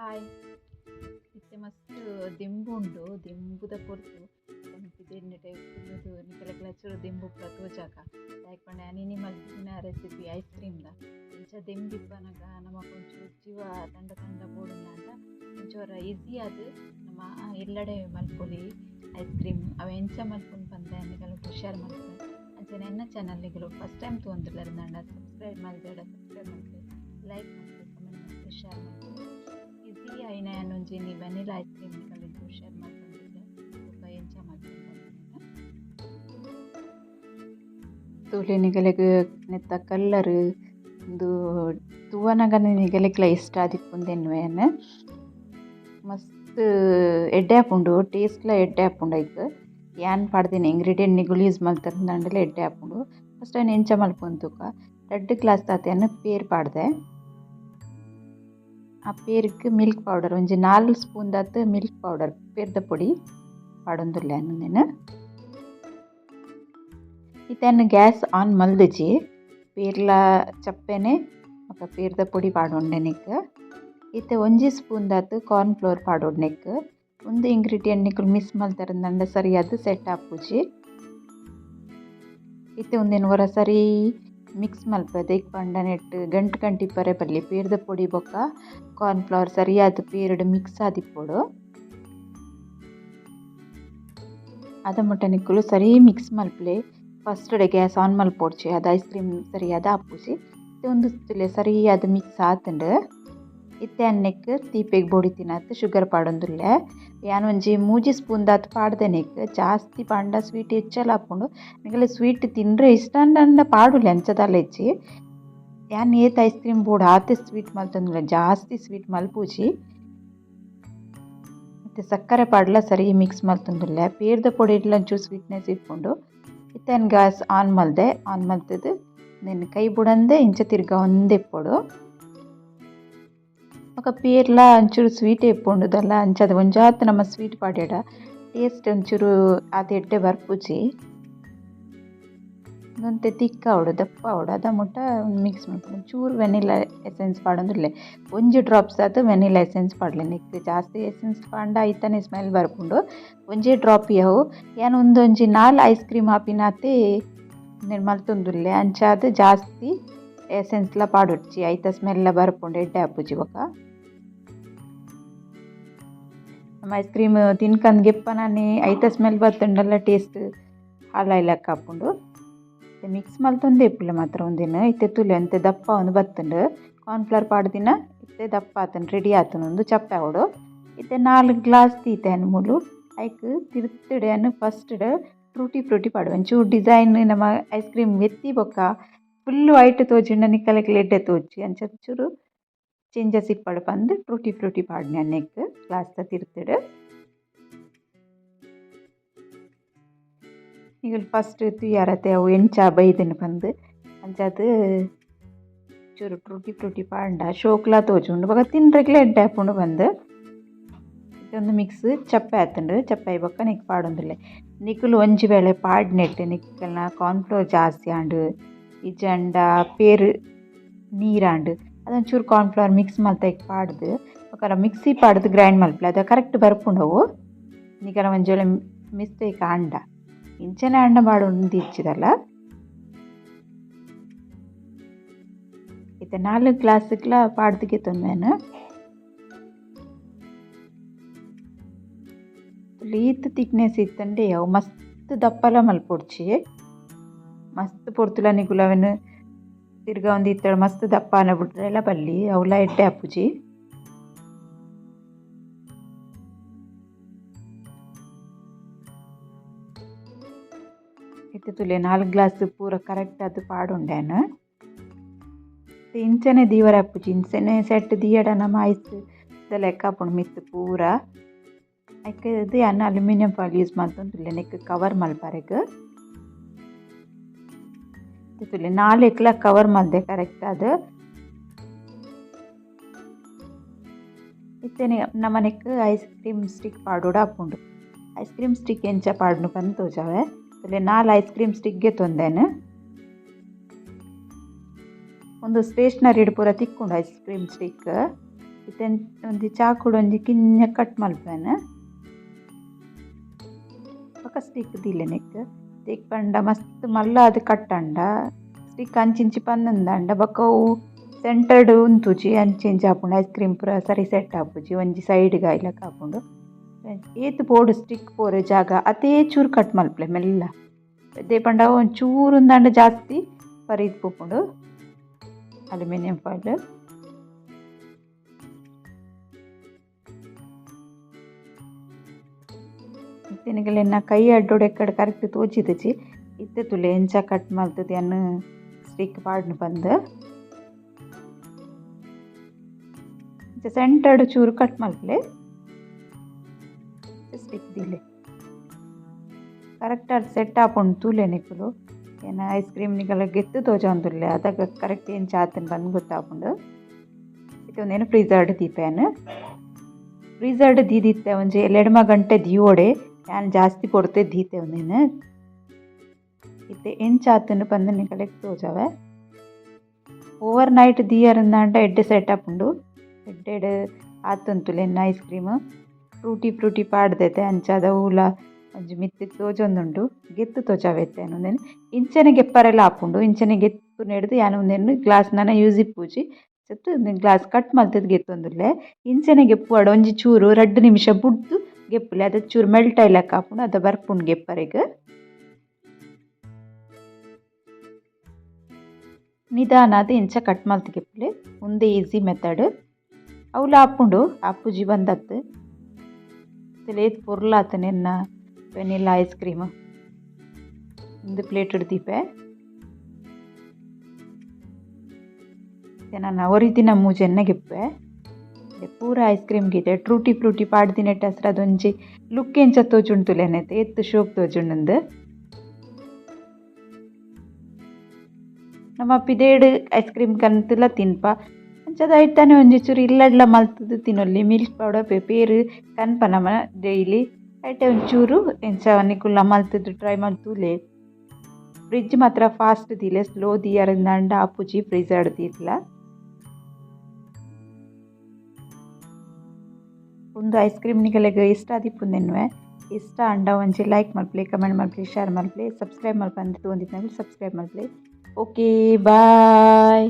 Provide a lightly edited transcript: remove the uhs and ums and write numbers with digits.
Hi ಇತ್ತೆ ಮಸ್ತ್ ದಿಂಬು ಉಂಡು ದಿಂಬುದ ಪೊರ್ತು ನೆಟೆ ಕುಲ್ಲುದು ನಿಕಲೆಗ್ ಲಚ್ಚುರು ದಿಂಬು ಪೂರ ತೋಜಾಕ ದಾಯೆ ಪಂಡ ಅನಿನಿ ಮಲ್ತಿನ ರೆಸಿಪಿ ಐಸ್ ಕ್ರೀಮ್ದ ಇಂಚ ದಿಂಬಿಪ್ಪನಗ ನಮಕ್ ಒಂಚೂರು ಜೀವ ತಂಡ ತಂಡ ಬೋಡುಂಡ ಅಂಡ ಒಂಚೂರ ಈಸಿ ಆದ್ ನಮ್ಮ ಎಲ್ಲಡೆ ಮಲ್ಪೊಲಿ ಐಸ್ ಕ್ರೀಮ್ ಅವ ಎಂಚ ಮಲ್ಪುಂಡು ಪಂದ ನಿಕಲು ಶೇರ್ ಮಲ್ಪುವೆ ಅಂಚನೆ ಎನ್ನ ಚಾನಲ್ ನಿಕಲು ಫಸ್ಟ್ ಟೈಮ್ ತೋಂದಿರ್ಲಾರ್ದಂಡ ಸಬ್ಸ್ಕ್ರೈಬ್ ಮಲ್ದೇಡ ಸಬ್ಸ್ಕ್ರೈಬ್ ಮಲ್ಪೆ ಲೈಕ್ ಮಲ್ಪೆ ಕಮೆಂಟ್ ಮಲ್ಪೆ ಶೇರ್ ಮಲ್ಪೆ ಈಸಿ ಐನ ಒಂಜಿ ವೆನಿಲಾ ಐಸ್ ಕ್ರೀಮ್ ನಿಕಲಿದ್ದು ಶೇರ್ ಮಲ್ಪೊಂದಿದ್ದೆ ಬೊಕ ಎಂಚ ಮಲ್ಪೊಂದು ತೂಲೆ ನಿಗಲೆಗ್ ನೆತ್ತ ಕಲ್ಲರ್ ಒಂದು ತೂವನಗನೆ ನಿಗಲೆಗ್ಲ ಇಷ್ಟ ಆದಿಪ್ಪುಂದೆನ್ನುವೆನ್ ಮಸ್ತ್ ಎಡ್ಡೆ ಆಪುಂಡು ಟೇಸ್ಟ್ಲ ಎಡ್ಡೆ ಆಪುಂಡು ಐಕ್ ಯಾನ್ ಪಾಡ್ದಿನ ಇಂಗ್ರೀಡಿಯೆಂಟ್ ನಿಗುಲು ಯೂಸ್ ಮಲ್ತಂದಾಂಡಲ ಎಡ್ಡೆ ಆಪುಂಡು ಫಸ್ಟ್ ಐನ್ ಎಂಚ ಮಲ್ಪೊಂದು ತುಕ 2 ಗ್ಲಾಸ್ ತಾತೆಯನ್ನು ಪೇರ್ ಪಾಡ್ದೆ ಆ ಪೇರ್ಗ್ ಮಿಲ್ಕ್ ಪೌಡರ್ ಒಂಜಿ 4 ಸ್ಪೂನ್ ದಾತ್ ಮಿಲ್ಕ್ ಪೌಡರ್ ಪೇರ್ದ ಪೊಡಿ ಪಾಡೊಂದುಲ್ಲೆ ನಾನು ಇತ್ತೆನ್ ಗ್ಯಾಸ್ ಆನ್ ಮಲ್ದೆಜಿ ಪೇರ್ಲ ಚಪ್ಪೆನೆ ಬೊಕ ಪೇರ್ದ ಪೊಡಿ ಪಾಡೊಂಡೆನಿಕ್ ಇತ್ತೆ ಒಂಜಿ ಸ್ಪೂನ್ ದಾತ್ ಕಾರ್ನ್ ಫ್ಲೋರ್ ಪಾಡೊಡ್ನೆಕ್ ಒಂದು ಇಂಗ್ರೀಡಿಯೆಂಟ್ ನಿಕುಲು ಮಿಸ್ ಮಲ್ತರಂದಂಡ ಸರಿ ಅದು ಸೆಟ್ ಆಪುಜಿ ಇತ್ತೆ ಒಂದೇನು ಹೊರ ಸರಿ ಮಿಕ್ಸ್ ಮಲ್ಪದೆ ಇಕ್ ಪಂಡ ನೆಟ್ ಗಂಟು ಗಂಟಿಪ್ಪರೆ ಬರಲಿ ಪೇರ್ದ ಪೊಡಿ ಬೊಕ್ಕ ಕಾರ್ನ್ ಫ್ಲವರ್ ಸರಿಯಾದ ಪೇರ್ಡ್ ಮಿಕ್ಸ್ ಆದಿಪ್ಪೊಡು ಅದ ಮುಟ್ಟ ನಿಕ್ಕುಲು ಸರಿ ಮಿಕ್ಸ್ ಮಲ್ಪಲೆ ಫಸ್ಟ್ ಡೆ ಗ್ಯಾಸ್ ಆನ್ ಮಲ್ಪೊಡ್ಚಿ ಅದು ಐಸ್ ಕ್ರೀಮ್ ಸರಿಯಾದ ಆಪುಜಿ ಇತ್ತೆ ಒಂದು ತುಲೆ ಸರಿಯಾದ ಮಿಕ್ಸ್ ಆತುಂಡು ಇತ್ತೆ ಅನ್ನೆಕ್ ತೀಪೆಗ್ ಬೋಡಿ ತಿನ್ನತ್ ಶುಗರ್ ಪಾಡೊಂದುಲ್ಲೆ ಯಾನ್ ಒಂಜಿ 3 ಸ್ಪೂನ್ ದಾತ್ ಪಾಡ್ದೆನೆಕ್ ಜಾಸ್ತಿ ಪಂಡ ಸ್ವೀಟ್ ಹೆಚ್ಚಲ ಆಪುಂಡು ನಿಕಲೆ ಸ್ವೀಟ್ ತಿನ್ರೆ ಇಷ್ಟ ಅಂಡ ಪಾಡುಲ್ಲೆ ಅಂಚದಾಲ ಹೆಚ್ಚಿ ಯಾನ್ ಏತ್ ಐಸ್ ಕ್ರೀಮ್ ಬೋರ್ಡ್ ಆತೆ ಸ್ವೀಟ್ ಮಲ್ತೊಂದುಲ್ಲೆ ಜಾಸ್ತಿ ಸ್ವೀಟ್ ಮಲ್ಪುಜಿ ಮತ್ತೆ ಸಕ್ಕರೆ ಪಾಡ್ಲ ಸರಿ ಮಿಕ್ಸ್ ಮಲ್ತೊಂದುಲ್ಲೆ ಪೇರ್ದ ಪೊಡಿಡ್ಲ ಒಂಚೂರು ಸ್ವೀಟ್ನೆಸ್ ಇಪ್ಪುಂಡು ಇತ್ತೆನ್ ಗ್ಯಾಸ್ ಆನ್ ಮಲ್ತದ್ ನೆನ್ ಕೈ ಬುಡಂದೆ ಇಂಚ ತಿರ್ಗ ಒಂದೆಪ್ಪೊಡು ಬೊಕ ಪೇರ್ಲ ಒಂಚೂರು ಸ್ವೀಟ್ ಇಪ್ಪುಂಡುದಲ್ಲ ಅಂಚದ ಒಂಜಾತ್ ನಮ್ಮ ಸ್ವೀಟ್ ಪಾಡ್ಯಡ ಟೇಸ್ಟ್ ಒಂಚೂರು ಆತ್ ಎಡ್ಡೆ ಬರ್ಪುಜಿ ಒಂತೆ ತಿಕ್ಕ ಆವಡು ದಪ್ಪ ಆವಡು ಅದ ಮುಟ್ಟ ಮಿಕ್ಸ್ ಮಾಡ್ಕೊಂಡು ಒಂಚೂರು ವೆನಿಲಾ ಎಸೆನ್ಸ್ ಪಾಡೊಂದುಲ್ಲೆ ಒಂಜಿ ಡ್ರಾಪ್ಸ್ ಆತ್ ವೆನಿಲಾ ಎಸೆನ್ಸ್ ಪಾಡ್ಲೆ ನಿಕ್ ಜಾಸ್ತಿ ಎಸೆನ್ಸ್ ಪಾಂಡ ಐತನೆ ಸ್ಮೆಲ್ ಬರ್ಪುಂಡು ಒಂಜೇ ಡ್ರಾಪ್ ಯಾವು ಯಾನ್ ಒಂದೊಂಜಿ 4 ಐಸ್ ಕ್ರೀಮ್ ಆಪಿನಾತೆ ನೆನ್ ಮಲ್ತೊಂದುಲ್ಲೆ ಅಂಚಾದ್ ಜಾಸ್ತಿ ಎಸೆನ್ಸ್ಲ ಪಾಡೊಡ್ಚಿ ಐತ ಸ್ಮೆಲ್ಲ ಬರ್ಪುಂಡು ಎಡ್ಡೆ ಆಪುಜಿ ಬೊಕ ನಮ್ಮ ಐಸ್ ಕ್ರೀಮ್ ತಿನ್ಕಂದ್ ಗೆಪ್ಪನಾನೆ ಐತ ಸ್ಮೆಲ್ ಬರ್ತುಂಡಲ್ಲ ಟೇಸ್ಟ್ ಹಾಲಾಯ್ಲಕ್ಕ ಆಪುಂಡು ಮಿಕ್ಸ್ ಮಲ್ತೊಂದೆ ಇಪ್ಪುಲೆ ಮಾತ್ರ ಒಂದಿನ ಇತ್ತೆ ತುಲೆ ಅಂತೆ ದಪ್ಪ ಒಂದು ಬತ್ತುಂಡು ಕಾರ್ನ್ಫ್ಲವರ್ ಪಾಡ್ದಿನ ಇತ್ತೆ ದಪ್ಪ ಆತನ್ ರೆಡಿ ಆತನ ಒಂದು ಚಪ್ಪೆ ಆವಡು ಇತ್ತೆ 4 ಗ್ಲಾಸ್ ತೀತೆನ್ ಮೂಲು ಐಕ್ ತಿರ್ತಿಡೆನ್ ಫಸ್ಟ್ ಫ್ರೂಟಿ ಪಾಡು ಒಂಚೂರು ಡಿಸೈನ್ ನಮ್ಮ ಐಸ್ ಕ್ರೀಮ್ ಎತ್ತಿ ಬೊಕ್ಕ ಫುಲ್ ವೈಟ್ ತೋಜಿಂಡ ನಿಕ್ಕಲೆಗ್ ಎಡ್ಡೆ ತೋಜಿ ಅಂಚ ಚೂರು ಚೇಂಜಸ್ ಇಪ್ಪಡು ಪಂದ್ ಫ್ರೂಟಿ ಪಾಡ್ನೆ ಅನ್ನೆಕ್ ಗ್ಲಾಸ್ ತಿರ್ತಿಡು ಈಗ ಫಸ್ಟ್ ತುಯ್ಯಾರತೆ ಅವು ಎಂಚ ಬೈದೆನು ಪಂದ್ ಅಂಚಾದ್ ಚೂರು ಫ್ರೂಟಿ ಪಾಂಡ ಶೋಕ್ಲಾ ತೋಜುಂಡು ಬೊಕ ತಿನ್ರೆಗ್ಲ ಎಡ್ಡೆ ಆಪುಂಡು ಪಂದ್ ಇದೊಂದು ಮಿಕ್ಸ್ ಚಪ್ಪೆ ಆತುಂಡು ಚಪ್ಪೆ ಬೊಕ್ಕ ನಿಕ್ ಪಾಡೊಂದುಲ್ಲೆ ನಿಕುಲು ಒಂಜಿ ವೇಳೆ ಪಾಡ್ನೆಟ್ ನಿಕ್ಕಲ್ನ ಕಾರ್ನ್ಫ್ಲೋರ್ ಜಾಸ್ತಿ ಆಂಡ್ ಇಜಂಡ ಪೇರ್ ನೀರಾಂಡ್ ಅದೊಂಚೂರು ಕಾರ್ನ್ಫ್ಲವರ್ ಮಿಕ್ಸ್ ಮಲ್ತ ಪಾಡ್ದು ಬೊಕರ ಮಿಕ್ಸಿ ಪಾಡ್ದು ಗ್ರೈಂಡ್ ಮಲ್ಪಲೆ ಅದ ಕರೆಕ್ಟ್ ಬರ್ಪುಂಡವು ನಿಕಲ ಒಂಜಿ ವೇಳೆ ಮಿಸ್ಟೇಕ್ ಆಂಡ ಇಂಚನೆ ಅಂಡ ಮಾಡೋದು ಇಚ್ಚಿದಲ್ಲ ಇತ್ತೆ 4 ಗ್ಲಾಸ್ಗ್ಲ ಪಾಡ್ದಿಗೆ ತೊಂದೇನು ಲೀತ್ ತಿಕ್ನೆಸ್ ಇತ್ತಂಡೆ ಅವು ಮಸ್ತ್ ದಪ್ಪಲ ಮಲ್ಪೊಡ್ಚಿ ಮಸ್ತ್ ಪೊರ್ತುಲ ನಿಗುಲ ಅವೆನ್ ತಿರ್ಗ ಒಂದು ಇತ್ತಡ ಮಸ್ತ್ ದಪ್ಪ ಆನ ಬಿಟ್ರೆ ಎಲ್ಲ ಬಲ್ಲಿ ಅವಲ ಎಡ್ಡೆ ಆಪುಜಿ ಇತ್ತೆ ತುಲೆ 4 ಗ್ಲಾಸ್ ಪೂರ ಕರೆಕ್ಟ್ ಅದು ಪಾಡುಂಡೆನು ಇಂಚನೆ ದೀವರ ಆಪುಜಿ ಇಂಚನೆ ಸೆಟ್ ದಿಯಡ ನಮ್ಮ ಐಸ್ ಲೆಕ್ಕ ಆಪುಂಡು ಮಿತ್ ಪೂರ ಐಕ್ ಇದು ಅನ್ನ ಅಲ್ಯೂಮಿನಿಯಂ ಫಾಯಿಲ್ ಯೂಸ್ ಮಲ್ತೊಂದುಲ್ಲೆ ನೆಕ್ ಕವರ್ ಮಲ್ಪರೆಗ್ ತುಲೆ 4 ಕವರ್ ಮಲ್ದೆ ಕರೆಕ್ಟ್ ಅದು ಇತ್ತೆನೆ ನಮನೆಕ್ ಐಸ್ ಕ್ರೀಮ್ ಸ್ಟಿಕ್ ಪಾಡೋಡು ಆಪುಂಡು ಐಸ್ ಕ್ರೀಮ್ ಸ್ಟಿಕ್ ಎಂಚ ಪಾಡ್ನು ಪಂದ್ ತೋಜಾವೆ ತುಲೆ 4 ಐಸ್ ಕ್ರೀಮ್ ಸ್ಟಿಕ್ಗೆ ತೊಂದೇನು ಒಂದು ಸ್ಟೇಷನರಿ ಪೂರ ತಿಕ್ಕುಂಡು ಐಸ್ ಕ್ರೀಮ್ ಸ್ಟಿಕ್ ಇತ್ತೆನ್ ಒಂಜಿ ಚಾಕುಡು ಒಂಜಿ ಕಿಂಜ ಕಟ್ ಮಲ್ಪೇನ ಬೊಕ ಸ್ಟಿಕ್ ದೀಲೆ ನೆಕ್ ತಿಕ್ ಪಂಡ ಮಸ್ತ್ ಮಲ್ಲ ಅದು ಕಟ್ಟಂಡ ಸ್ಟಿಕ್ ಅಂಚಿಂಚಿ ಪಂದಂದಂಡ ಬೊಕ ಅವು ಸೆಂಟರ್ಡ್ ಉಂತುಜಿ ಅಂಚಿ ಆಪುಂಡು ಐಸ್ ಕ್ರೀಮ್ ಪೂರ ಸರಿ ಸೆಟ್ ಆಪುಜಿ ಒಂಜಿ ಸೈಡ್ಗ್ ಆಯ್ಲಕ ಆಪುಂಡು ಏತ್ ಬೋಡು ಸ್ಟಿಕ್ ಪೋರೆ ಜಾಗ ಅದೇ ಚೂರು ಕಟ್ ಮಲ್ಪಲೆ ಮೆಲ್ಲ ದೇ ಪಂಡ ಒಂಚೂರು ಉಂದಾಂಡ ಜಾಸ್ತಿ ಪರೀದ್ ಪೋಪುಂಡು ಅಲ್ಯೂಮಿನಿಯಂ ಫಾಯಿಲ್ ಇತ್ತೆನಿಗಲೆನ್ನ ಕೈ ಅಡ್ಡೋಡು ಎಕ್ಕಡೆ ಕರೆಕ್ಟ್ ತೋಜಿದಜಿ ಇತ್ತೆ ತುಲೆ ಎಂಚ ಕಟ್ ಮಲ್ತದೆ ಅನ್ನು ಸ್ಟಿಕ್ ಪಾಡ್ನು ಬಂದು ಸೆಂಟರ್ಡ್ ಚೂರು ಕಟ್ ಮಲ್ಪಲೆ ಸ್ಟಿಕ್ ದಿಲೆ ಕರೆಕ್ಟ್ ಅದು ಸೆಟ್ ಆಪುಂಡು ತೂಲೆ ನಿಕ್ಕುಲು ಏನ ಐಸ್ ಕ್ರೀಮ್ ನಿಗಲ ಗೆತ್ತು ತೋಜೊಂದುಲ್ಲೆ ಅದಾಗ ಕರೆಕ್ಟ್ ಎಂಚ ಆತನ್ ಬಂದು ಗೊತ್ತಾಪುಂಡು ಇತ್ತೆ ಒಂದೇನು ಫ್ರೀಜರ್ಡ್ ದೀಪೇನು ಫ್ರೀಜರ್ಡ್ ದೀದಿತ್ತೆ ಒಂಜಿ 2 ಗಂಟೆ ದಿಯೋಡೆ ನಾನು ಜಾಸ್ತಿ ಕೊಡ್ತೆ ದೀತೆ ಒಂದೇನು ಇತ್ತೆ ಎಂಚ ಆತನು ಬಂದು ನಿಗಲೆಗ್ ತೋಜವೆ ಓವರ್ ನೈಟ್ ದಿಯರಂದಾಂಡ ಎಡ್ಡೆ ಸೆಟ್ ಆಪುಂಡು ಎಡ್ಡೆಡ್ ಆತಂತುಲೆ ಐಸ್ ಕ್ರೀಮ್ ಫ್ರೂಟಿ ಪಾಡ್ದೈತೆ ಅಂಚಾದ ಊಲ ಒಂಜಿ ಮಿತ್ತಿಗೆ ತೋಜೊಂದುಂಡು ಗೆತ್ತು ತೋಜಾವೆತ್ತೆ ಒಂದೇನು ಇಂಚನೆ ಗೆಪ್ಪರೆಲ್ಲ ಆಪುಂಡು ಇಂಚನೆ ಗೆತ್ತು ನೆಡ್ದು ಯಾನು ಒಂದೇನು ಗ್ಲಾಸ್ ನನ್ನ ಯೂಸ್ ಇಪ್ಪುಜಿ ಸತ್ತು ಗ್ಲಾಸ್ ಕಟ್ ಮಲ್ತದ್ ಗೆತ್ತೊಂದುಲ್ಲೆ ಇಂಚನೆ ಗೆಪ್ಪುವಾಡ ಒಂಜಿ ಚೂರು 2 ನಿಮಿಷ ಬುಡ್ದು ಗೆಪ್ಪುಲೆ ಅದ ಚೂರು ಮೆಲ್ಟ್ ಆಯ್ಲಕ್ಕ ಆಪುಂಡು ಅದ ಬರ್ಪುಂಡು ಗೆಪ್ಪರೆಗ್ ನಿಧಾನ ಅದು ಇಂಚ ಕಟ್ ಮಲ್ತ್ ಗೆಪ್ಪುಲೆ ಮುಂದೆ ಈಸಿ ಮೆಥಡ್ ಅವಳು ಆಪುಂಡು ಆಪುಜಿ ಬಂದತ್ತು ಏತ್ ಪೊರ್ಲಾತ ನೆನ್ನ ವೆನಿಲ್ಲಾ ಐಸ್ ಕ್ರೀಮ್ ಒಂದು ಪ್ಲೇಟ್ ದೀಪೆ ನಾನು ಒರಿದಿನ ಮೂಜೆನ್ನ ಗೆಪ್ಪೆ ಪೂರ ಐಸ್ ಕ್ರೀಮ್ ಗಿದೆ ಫ್ರೂಟಿ ಪಾಡ್ದಿನೆಟ್ ಹೆಸರು ಅದೊಂಜಿ ಲುಕ್ ಎಂಚ ತೋಜುಂಟುಲೆನೈತೆ ಎತ್ತು ಶೋಕ್ ತೋಜುಂಡು ನಮ್ಮ ಪಿದೇಡ್ ಐಸ್ ಕ್ರೀಮ್ ಕಂತುಲ ತಿನ್ಪ ಅಂಚದ ಐತಾನೆ ಒಂಜಿ ಚೂರು ಇಲ್ಲಡ್ಲ ಮಲ್ತದು ತಿನ್ನೊಲ್ಲಿ ಮಿಲ್ಕ್ ಪೌಡರ್ ಪೇರು ಕನ್ಪ ನಮ್ಮ ಡೈಲಿ ಐಟೆ ಒಂಚೂರು ಎಂಚ ನಿಕುಲ್ಲ ಮಲ್ತದು ಟ್ರೈ ಮಲ್ತುಲೆ ಫ್ರಿಡ್ಜ್ ಮಾತ್ರ ಫಾಸ್ಟ್ ದಿಲೆ ಸ್ಲೋ ದಿಯರಿಂದಾಂಡ ಆಪುಜಿ ಫ್ರೀಜರ್ಡ್ ದೀರ್ಲ ಒಂದು ಐಸ್ ಕ್ರೀಮ್ ನಿಗಲೆಗ್ ಇಷ್ಟ ಆದಿಪ್ಪುಂದೆನ್ವೆ ಇಷ್ಟ ಅಂಡ ಒಂಜಿ ಲೈಕ್ ಮಲ್ಪ್ಲೆ ಕಮೆಂಟ್ ಮಲ್ಪ್ಲೆ ಶೇರ್ ಮಲ್ಪ್ಲೆ ಸಬ್ಸ್ಕ್ರೈಬ್ ಮಲ್ಪಂದು ತೋಂದಿದ್ನಾಗ ಸಬ್ಸ್ಕ್ರೈಬ್ ಮಲ್ಪ್ಲೆ ಓಕೆ ಬಾಯ್.